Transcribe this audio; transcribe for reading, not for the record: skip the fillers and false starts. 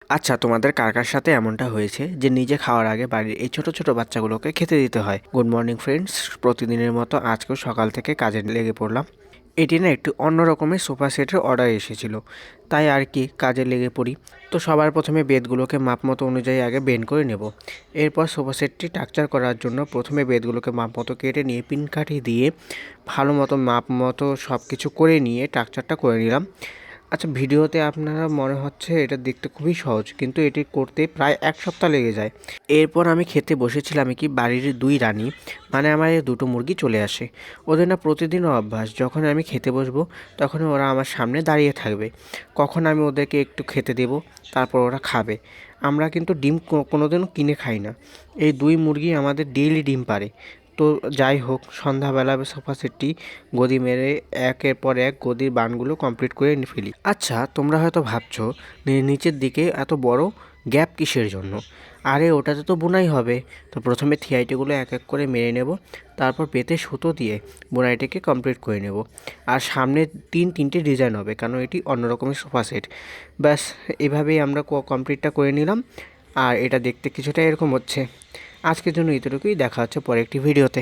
আচ্ছা, তোমাদের কার কার সাথে এমনটা হয়েছে যে নিজে খাওয়ার আগে বাড়ির এই ছোট ছোট বাচ্চাগুলোকে খেতে দিতে হয়? গুড মর্নিং ফ্রেন্ডস, প্রতিদিনের মতো আজকেও সকাল থেকে কাজে লেগে পড়লাম। এটি না একটু অন্য রকমের সোফা সেটের অর্ডার এসেছিল, তাই আর কি কাজে লেগে পড়ি। তো সবার প্রথমে বেডগুলোকে মাপ মতো অনুযায়ী আগে বেন্ড করে নেব। এরপর সোফা সেটটি টাকচার করার জন্য প্রথমে বেডগুলোকে মাপ মতো কেটে নিয়ে পিনকাঠি দিয়ে ভালো মতো মাপ মতো সব কিছু করে নিয়ে টাকচারটা করে নিলাম। আচ্ছা, ভিডিওতে আপনারা মনে হচ্ছে এটা দেখতে খুবই সহজ, কিন্তু এটি করতে প্রায় 1 সপ্তাহ লেগে যায়। এরপর আমি খেতে বসেছিলাম কি বাড়ির 2 রানী, মানে আমার এই 2টো মুরগি চলে আসে। ওদের না প্রতিদিনও অভ্যাস, যখন আমি খেতে বসবো তখন ওরা আমার সামনে দাঁড়িয়ে থাকবে। কখন আমি ওদেরকে একটু খেতে দেব, তারপর ওরা খাবে। আমরা কিন্তু ডিম কোনোদিনও কিনে খাই না। এই 2 মুরগি আমাদের ডেইলি ডিম পাড়ে। তো যাই হোক, সন্ধ্যাবেলা সোফা সেটটি গদি মেরে একের পর এক গদির বানগুলো কমপ্লিট করে ফেলি। আচ্ছা, তোমরা হয়তো ভাবছো নিচের দিকে এত বড় গ্যাপ কিসের জন্য? আরে ওটাতে তো বুনাই হবে। তো প্রথমে থিয়াইটিগুলো এক এক করে মেরে নেব, তারপর পেতে সুতো দিয়ে বুনাইটিকে কমপ্লিট করে নেব। আর সামনে তিনটে ডিজাইন হবে, কারণ এটি অন্য রকমের সোফা সেট। ব্যাস, এভাবেই আমরা কমপ্লিটটা করে নিলাম। আর এটা দেখতে কিছুটা এরকম হচ্ছে। আজকের জন্য এতটুকুই, দেখা হচ্ছে পরে একটি ভিডিওতে।